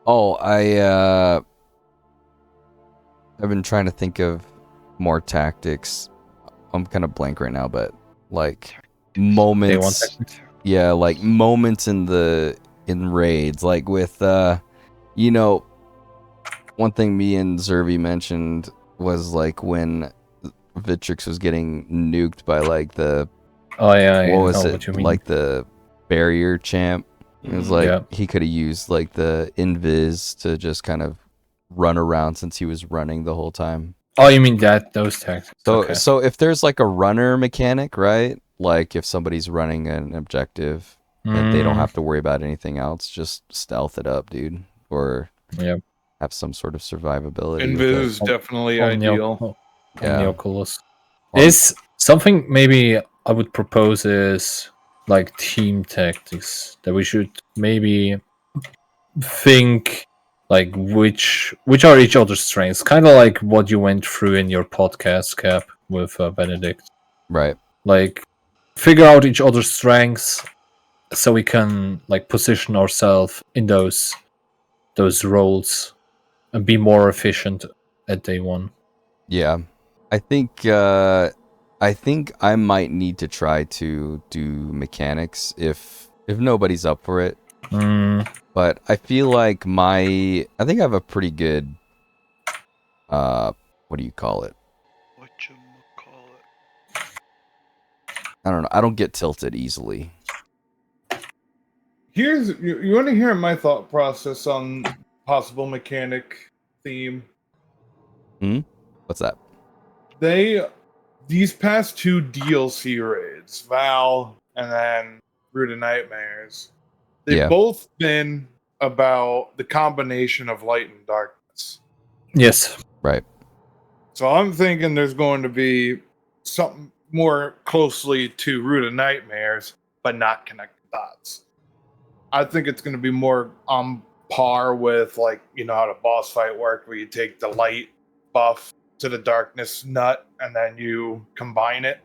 Oh, I've been trying to think of more tactics. I'm kind of blank right now, but like moments. Yeah, like moments in raids, like with one thing me and Zervi mentioned was like when Vitrix was getting nuked by like the what was it, like the barrier champ. It was like he could have used like the invis to just kind of run around since he was running the whole time. Oh, you mean those tactics? So if there's like a runner mechanic, right? Like if somebody's running an objective and they don't have to worry about anything else, just stealth it up, dude, or have some sort of survivability. Invis is definitely ideal. Omnioculus. Is something maybe I would propose is like team tactics that we should maybe think like which are each other's strengths, kind of like what you went through in your podcast, Cap, with Benedict. Right. Like figure out each other's strengths so we can like position ourselves in those roles and be more efficient at day one. Yeah. I think I might need to try to do mechanics if nobody's up for it. But I feel like I think I have a pretty good what do you call it? I don't know. I don't get tilted easily. You want to hear my thought process on possible mechanic theme? What's that? These past 2 DLC raids, Val and then Root of Nightmares, they've both been about the combination of light and darkness. Yes. Right. So I'm thinking there's going to be something more closely to Root of Nightmares, but not connect the dots. I think it's going to be more on par with, like, you know how the boss fight worked, where you take the light buff to the darkness nut and then you combine it.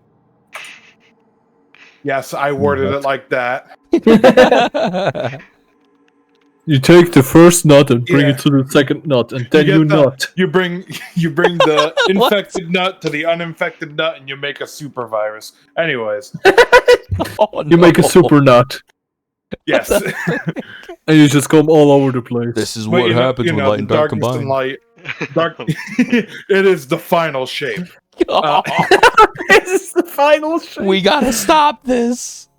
Yes, I worded it like that. You take the first nut and bring it to the second nut, and then you nut. You bring the infected nut to the uninfected nut, and you make a super virus. Anyways, you make a super nut. Yes, and you just come all over the place. This is what happens when light and dark combine. It is the final shape. This is the final shape. We gotta stop this.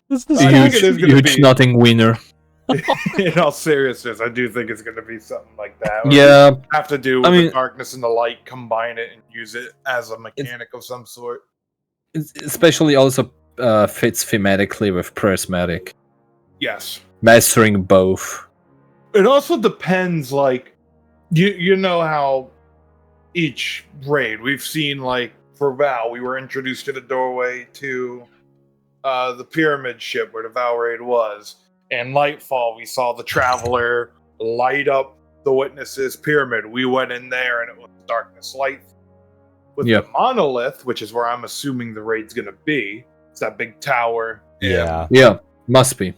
This is a huge nutting wiener. In all seriousness, I do think it's going to be something like that. Yeah, have to do with the darkness and the light, combine it and use it as a mechanic of some sort. Especially also fits thematically with Prismatic. Yes, mastering both. It also depends, like you know how each raid we've seen, like for Val, we were introduced to the doorway to the pyramid ship where the Val raid was. In Lightfall, we saw the Traveler light up the Witness's pyramid. We went in there, and it was darkness light. With the Monolith, which is where I'm assuming the raid's going to be, it's that big tower. Yeah, must be.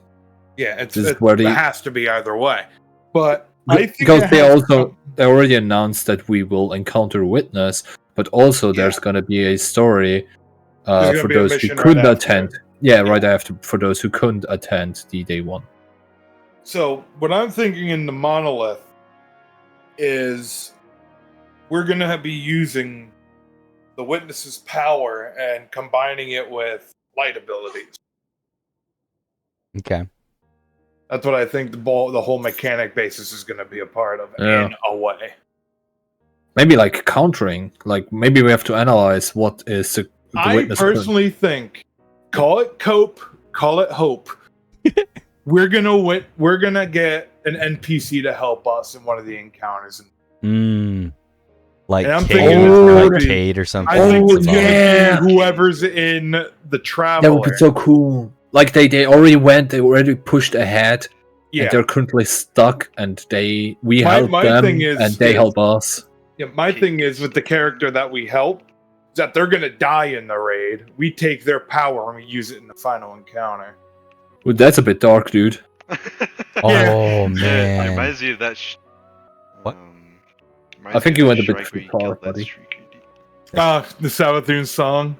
Yeah, it has to be either way. But I think because they already announced that we will encounter Witness, but also there's going to be a story for those who couldn't attend. Yeah, right after, for those who couldn't attend the day one. So, what I'm thinking in the Monolith is we're going to be using the Witness's power and combining it with light abilities. Okay. That's what I think the whole mechanic basis is going to be a part of in a way. Maybe like countering. Like, maybe we have to analyze what is the Witness. I personally think, call it cope, call it hope. We're gonna get an NPC to help us in one of the encounters. Like Cade or something. I think it's gonna be whoever's in the Traveler. That would be so cool. Like they already pushed ahead. Yeah, and they're currently stuck, and we help them, and they help us. Yeah, my thing is with the character that we help, is that they're gonna die in the raid. We take their power and we use it in the final encounter. Well, that's a bit dark, dude. Oh man, reminds me of that. What? I think you went a bit too far, buddy. The Savathun song.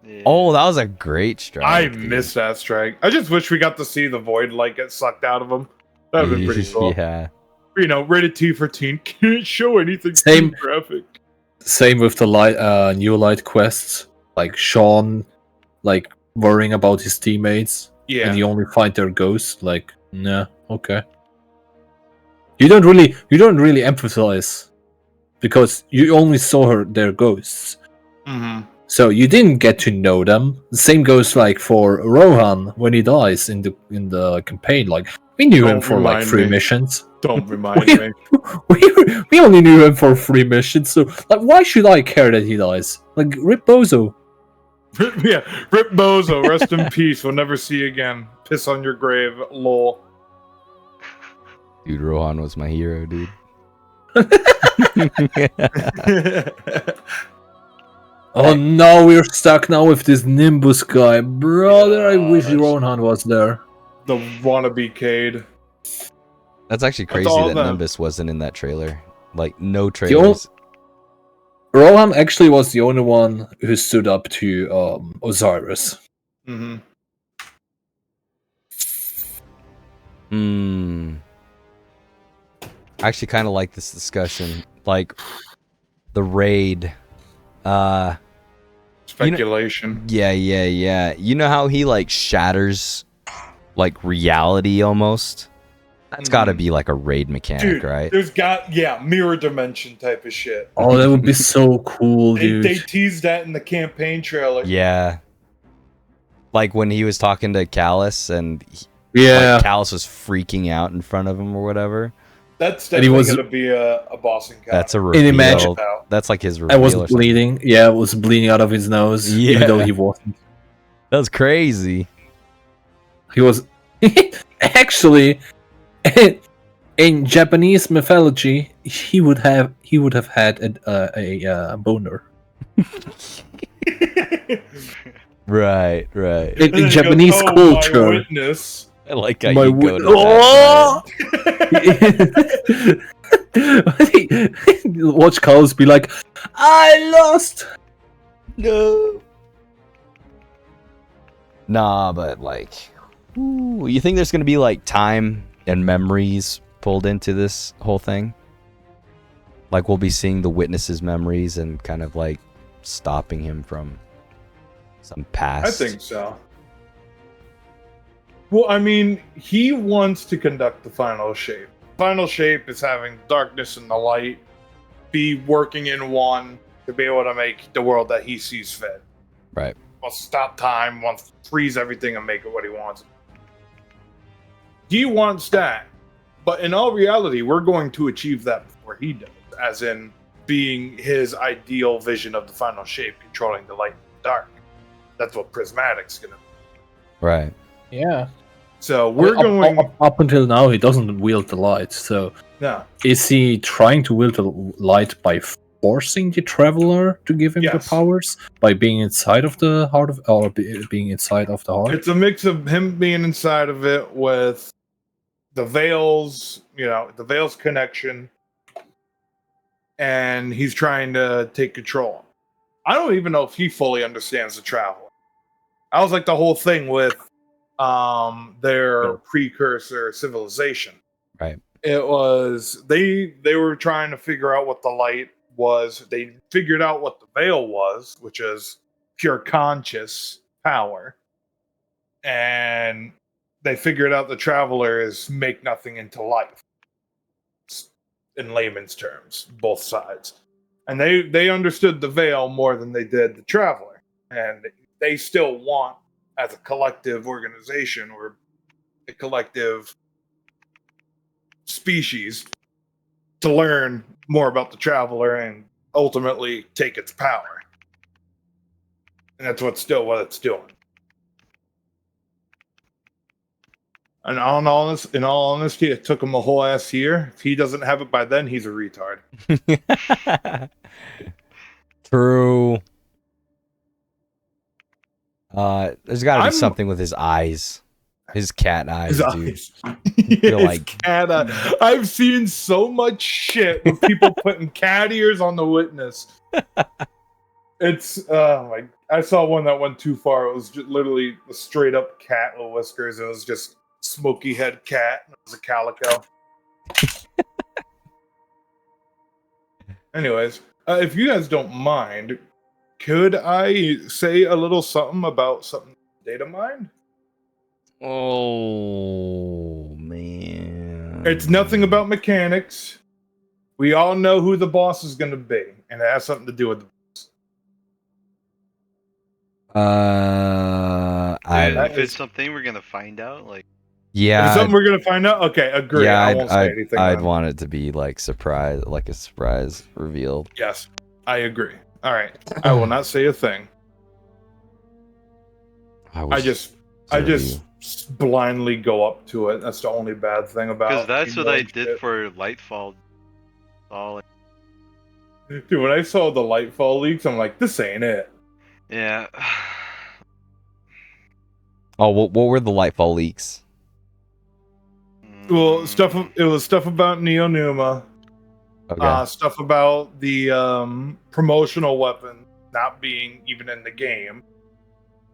Yeah. Oh, that was a great strike. I missed that strike. I just wish we got to see the void light get sucked out of him. That would have been pretty cool. Yeah. Rated T for teen. Can't show anything Same graphic. Same with the new light quests. Like Sean, like worrying about his teammates. Yeah. And you only find their ghosts. Like, nah, okay. You don't really empathize because you only saw their ghosts. Mm-hmm. So you didn't get to know them. The same goes like for Rohan when he dies in the campaign. Like we knew him for like 3 missions. Don't remind me. We only knew him for 3 missions. So like, why should I care that he dies? Like rip Bozo. Rip Bozo. Rest in peace. We'll never see you again. Piss on your grave. Lol. Dude, Rohan was my hero, dude. Oh no, we're stuck now with this Nimbus guy. Brother, I wish Rohan was there. The wannabe Cade. That's actually crazy that Nimbus wasn't in that trailer. Like, no trailers. Rohan actually was the only one who stood up to Osiris. Mm-hmm. I actually kind of like this discussion. Like, the raid... speculation. Yeah. You know how he like shatters like reality almost? That's gotta be like a raid mechanic, dude, right? There's mirror dimension type of shit. Oh, that would be so cool, dude. They teased that in the campaign trailer. Yeah. Like when he was talking to Callus and like, Callus was freaking out in front of him or whatever. That's definitely going to be a boss encounter. That's a reveal. That's like his reveal. I was bleeding. Yeah, it was bleeding out of his nose. Yeah. Even though he wasn't. That was crazy. He was... Actually, in Japanese mythology, he would have had a boner. Right. In Japanese culture... My witness. I like how you go to that. Watch Carlos be like, I lost. No. Nah, but like, you think there's gonna be like time and memories pulled into this whole thing? Like we'll be seeing the witness's memories and kind of like stopping him from some past. I think so. Well, I mean, he wants to conduct the final shape. Final shape is having darkness and the light be working in one to be able to make the world that he sees fit. Right. Wants to stop time, wants to freeze everything and make it what he wants. He wants that. But in all reality, we're going to achieve that before he does. As in being his ideal vision of the final shape, controlling the light and the dark. That's what Prismatic's going to be. Right. Yeah. So we're going... Up until now, he doesn't wield the light. So no. Is he trying to wield the light by forcing the Traveler to give him the powers? By being inside of the heart of... Or being inside of the heart? It's a mix of him being inside of it with the Veils, the Veils connection. And he's trying to take control. I don't even know if he fully understands the Traveler. I was like the whole thing with their precursor civilization. Right. It was they were trying to figure out what the light was. They figured out what the veil was, which is pure conscious power. And they figured out the Traveler is make nothing into life. In layman's terms, both sides. And they understood the veil more than they did the Traveler. And they still want, as a collective organization or a collective species, to learn more about the Traveler and ultimately take its power. And that's what it's doing. And in all honesty, it took him a whole ass year. If he doesn't have it by then, he's a retard. True. There's got to be something with his eyes. His cat eyes, His dude. eyes. Yeah, his cat eye. I've seen so much shit with people putting cat ears on the witness. It's like I saw one that went too far. It was just literally a straight up cat with whiskers. It was just smoky head cat. It was a calico. Anyways, if you guys don't mind, could I say a little something about something data mined? Oh man. It's nothing about mechanics. We all know who the boss is going to be, and it has something to do with the if it's something we're gonna find out, like yeah, if it's something we're gonna find out. Okay, agree. Yeah, I won't say anything. I'd want it to be like a surprise reveal. Yes, I agree. All right, I will not say a thing. I just blindly go up to it. That's the only bad thing about. Because that's what I did for Lightfall. Dude, when I saw the Lightfall leaks, I'm like, this ain't it. Yeah. Oh, what were the Lightfall leaks? Well, it was stuff about Neonuma. Okay. Stuff about the promotional weapon not being even in the game.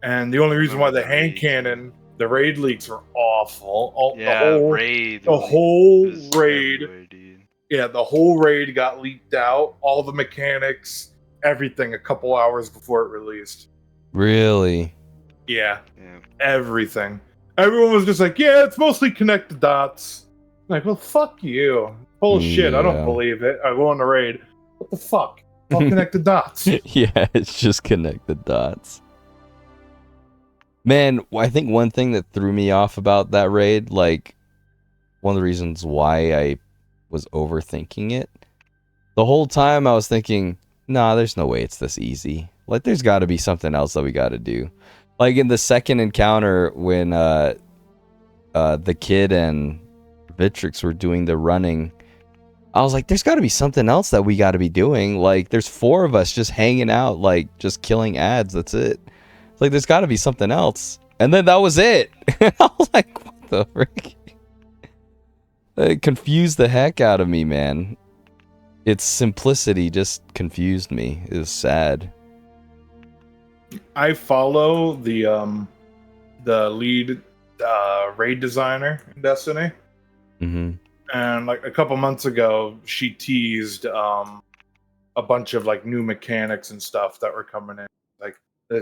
And the only reason why the hand cannon, the raid leaks are awful. The whole raid. Yeah, the whole raid got leaked out. All the mechanics, everything a couple hours before it released. Really? Yeah. Everything. Everyone was just like, yeah, it's mostly connect the dots. I'm like, well, fuck you. Bullshit, I don't believe it. I go on the raid. What the fuck? I'll connect the dots. Yeah, it's just connect the dots. Man, I think one thing that threw me off about that raid, like, one of the reasons why I was overthinking it, the whole time I was thinking, nah, there's no way it's this easy. Like, there's got to be something else that we got to do. Like, in the second encounter, when the kid and Vitrix were doing the running, I was like, there's got to be something else that we got to be doing. Like, there's 4 of us just hanging out, like, just killing ads. That's it. Like, there's got to be something else. And then that was it. I was like, what the frick? It confused the heck out of me, man. Its simplicity just confused me. It was sad. I follow the lead raid designer in Destiny. Mm-hmm. And like a couple months ago, she teased a bunch of like new mechanics and stuff that were coming in. Like,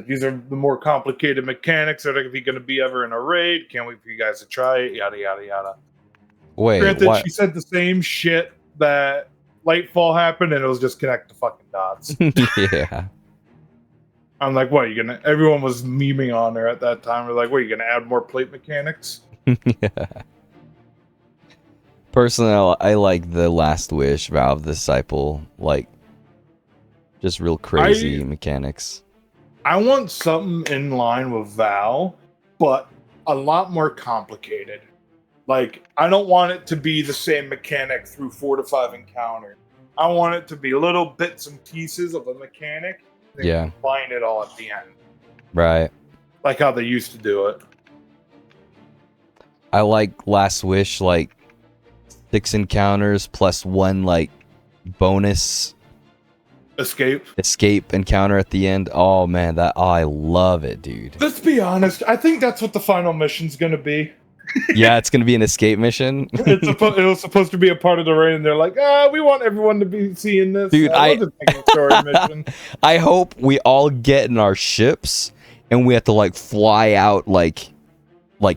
these are the more complicated mechanics that are going to be ever in a raid. Can't wait for you guys to try it. Yada yada yada. Wait, granted, what? She said the same shit that Lightfall happened, and it was just connect the fucking dots. Yeah. I'm like, what? You gonna? Everyone was memeing on her at that time. We're like, what? You gonna add more plate mechanics? Yeah. Personally, I like the Last Wish, Valve Disciple, like, just real crazy mechanics. I want something in line with Val, but a lot more complicated. Like, I don't want it to be the same mechanic through 4 to 5 encounters. I want it to be little bits and pieces of a mechanic. And combine it all at the end. Right. Like how they used to do it. I like Last Wish, like 6 encounters plus 1 like bonus escape encounter at the end. Oh man, I love it, dude. Let's be honest. I think that's what the final mission's gonna be. Yeah, it's gonna be an escape mission. It was supposed to be a part of the raid, and they're like, we want everyone to be seeing this. Dude, story mission. I hope we all get in our ships and we have to like fly out like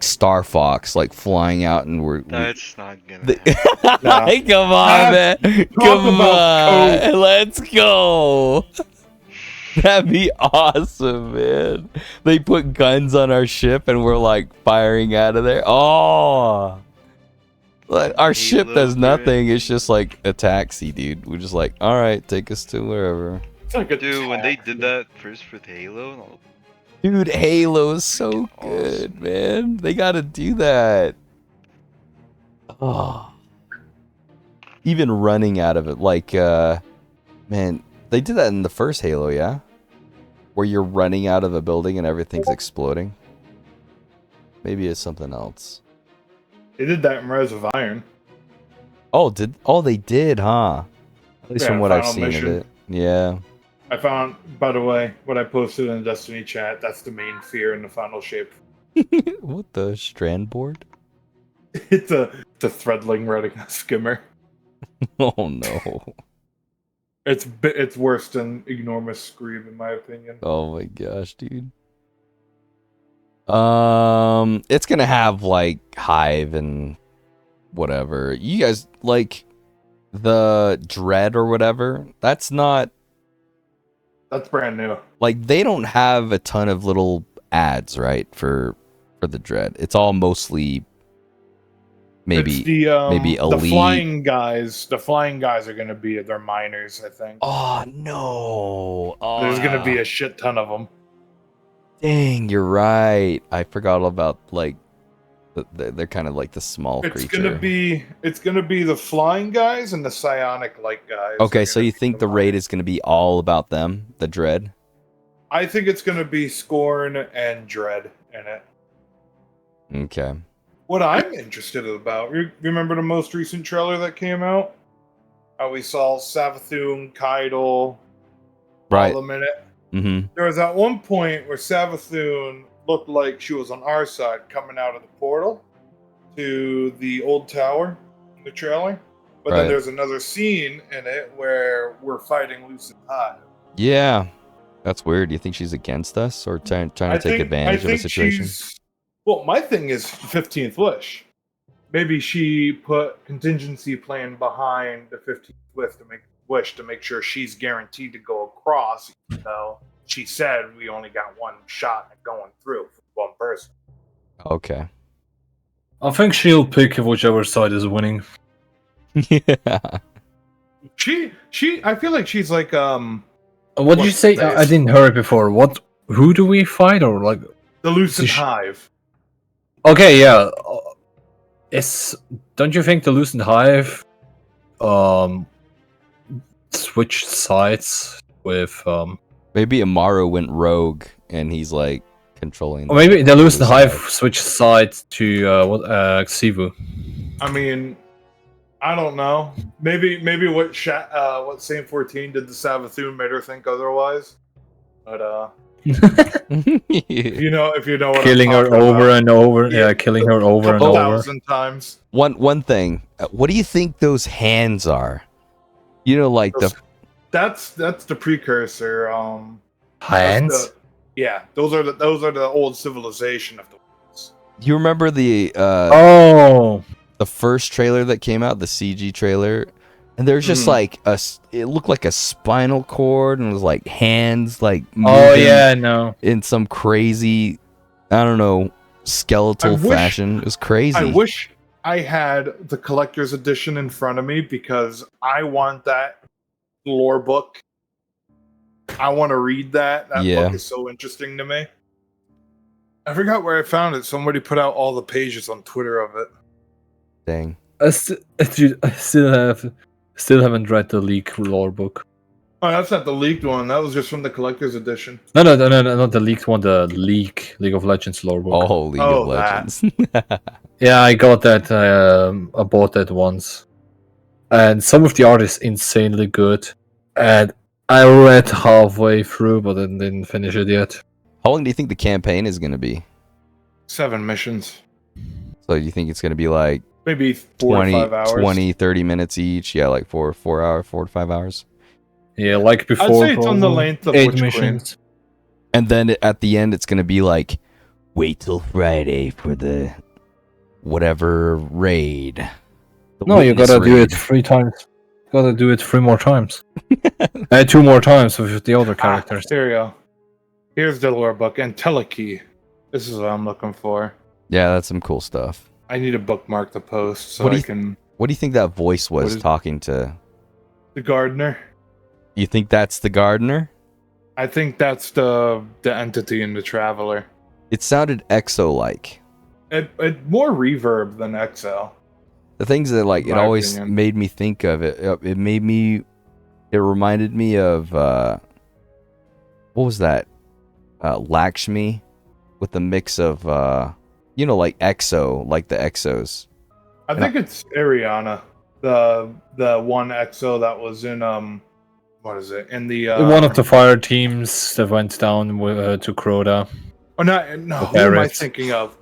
Star Fox, like flying out, and that's not gonna happen. Come on, man. Come on. Let's go. That'd be awesome, man. They put guns on our ship and we're like firing out of there. Oh, like, our ship does nothing. It's just like a taxi, dude. We're just like, all right, take us to wherever. Dude, when they did that first with Halo, dude, Halo is so good, man. They gotta do that. Oh, even running out of it, like, man. They did that in the first Halo, yeah? Where you're running out of a building and everything's exploding. Maybe it's something else. They did that in Rise of Iron. They did, huh? At least from what I've seen of it. Yeah. I found, by the way, what I posted in the Destiny chat, that's the main fear in the final shape. What, the strand board? It's a threadling riding a skimmer. Oh no. It's worse than enormous scream in my opinion. Oh my gosh, dude. It's gonna have like Hive and whatever. You guys like the Dread or whatever? That's brand new. Like they don't have a ton of little ads, right? For the Dread. It's all mostly maybe maybe elite. The flying guys are gonna be their miners, I think. Oh no. Oh, there's gonna be a shit ton of them. Dang, you're right. I forgot about like they're kind of like the small creature. It's gonna be the flying guys and the psionic light guys. Okay, so you think the raid is gonna be all about them, the Dread? I think it's gonna be Scorn and Dread in it. Okay. What I'm interested about, remember the most recent trailer that came out? How we saw Savathun, Kydal, right, all of them in it. Mm-hmm. There was at one point where Savathun looked like she was on our side coming out of the portal to the old tower in the trailer. But then there's another scene in it where we're fighting Lucid Hive. Yeah. That's weird. Do you think she's against us or trying to take advantage of a situation? Well, my thing is 15th Wish. Maybe she put contingency plan behind the 15th wish to make sure she's guaranteed to go across, even though she said we only got one shot at going through for one person. Okay. I think she'll pick whichever side is winning. Yeah. I feel like she's like What did you say? I didn't hear it before. Who do we fight, or like the Lucid Hive? Okay, yeah. Don't you think the Lucid Hive switched sides with maybe Amaru went rogue and he's like controlling. Or maybe the Lucid Hive switched sides to Xivu. I mean, I don't know. Maybe what Saint 14 did to Savathun made her think otherwise. But if you know what killing her over and over, killing her over and over 1,000 times. One thing, what do you think those hands are? You know, like that's the precursor. Hands. Those are the old civilization of the ones. You remember the the first trailer that came out, the CG trailer? And there's just like it looked like a spinal cord and it was like hands like moving in some crazy, I don't know, skeletal fashion. It was crazy. I wish I had the collector's edition in front of me because I want that lore book. I want to read that. That book is so interesting to me. I forgot where I found it. Somebody put out all the pages on Twitter of it. Dang. I still haven't read the leak lore book. Oh, that's not the leaked one. That was just from the collector's edition. No, not the leaked one. The League of Legends lore book. Oh, League of Legends. Yeah, I got that. I bought that once, and some of the art is insanely good. And I read halfway through, but then didn't finish it yet. How long do you think the campaign is going to be? 7 missions. So you think it's going to be like maybe 4 to 5 hours? 20, 30 minutes each? Yeah, like 4 to 5 hours. Yeah, like before. I'd say it's on the length of 8 missions. And then at the end, it's going to be like, wait till Friday for the whatever raid. No, you gotta do it 3 times. You gotta do it 3 more times. 2 more times with the other characters. Here we go. Here's the lore book and Telekey. This is what I'm looking for. Yeah, that's some cool stuff. I need to bookmark the post so I can... What do you think that voice was talking to? The gardener. You think that's the gardener? I think that's the entity in the Traveler. It sounded Exo-like. It more reverb than Exo. The things that it always made me think of it. It reminded me of what was that? Lakshmi, with the mix of You know, like EXO, like the EXOs. I think it's Ariana, the one EXO that was in what is it? In the one of the fire teams that went down to Crota. Oh no! Who am I thinking of?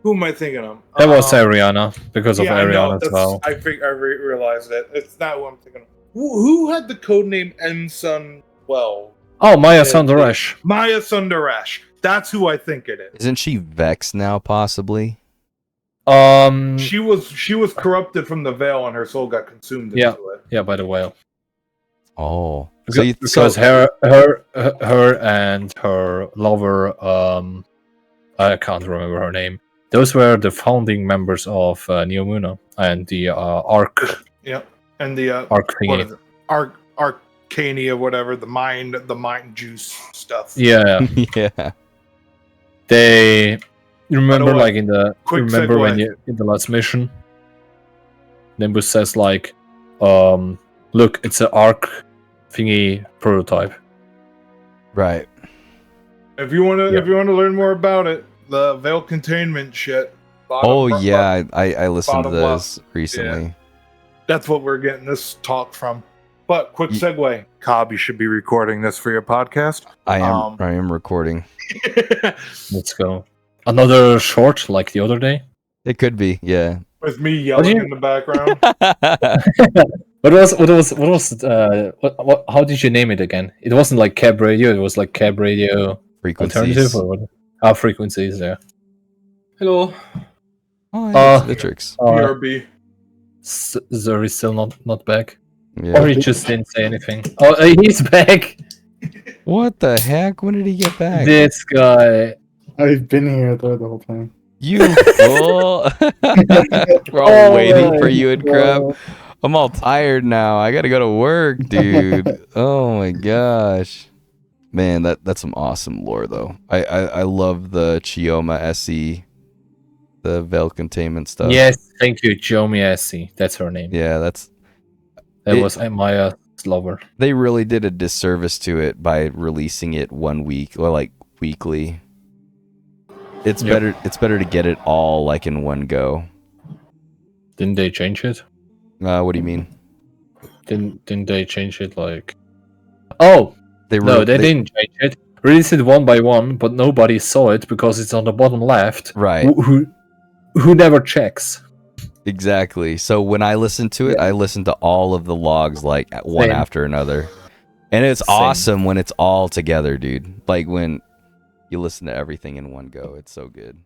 That was Ariana because of Ariana as well. I realized it. It's not who I'm thinking of. Who had the codename Ensun 12? Oh, Maya Sundaresh. Maya Sundaresh. That's who I think it is. Isn't she Vex now, possibly? She was corrupted from the veil, and her soul got consumed into it. Yeah, by the whale. Oh, because her and her lover, I can't remember her name. Those were the founding members of Neomuna and the Arc. Yeah, and the Arc thingy. Arcania, whatever, the mind juice stuff. Yeah, yeah. They remember, like in the segue. in the last mission, Nimbus says like, "Look, it's an Arc thingy prototype." Right. If you want to learn more about it, the veil containment shit. I listened to this recently. Yeah. That's what we're getting this talk from. But quick segue, Cobb, you should be recording this for your podcast. I am recording. Let's go. Another short like the other day. It could be, yeah. With me yelling in the background. What how did you name it again? It wasn't like kabbradio. It was like kabbradio frequencies. Alternative or what? Frequencies. Yeah. Hello. Oh, it's Vitrix. BRB. Zuri's still not back. Yeah. Or he just didn't say anything. Oh, he's back. What the heck? When did he get back? This guy. I've been here the whole time. You fool! We're all waiting for you and crap. I'm all tired now. I gotta go to work, dude. Oh my gosh. Man, that's some awesome lore though. I love the Chioma SE, the veil containment stuff. Yes, thank you, Chioma SE. That's her name. Yeah, that was Maya's lover. They really did a disservice to it by releasing it 1 week or like weekly. It's better to get it all like in one go. Didn't they change it? What do you mean? Didn't they change it like? Oh, they didn't change it. Release it one by one, but nobody saw it because it's on the bottom left. Right. Who never checks? Exactly. So when I listen to it, I listen to all of the logs like one after another, and it's awesome when it's all together, dude. Like when you listen to everything in one go, it's so good.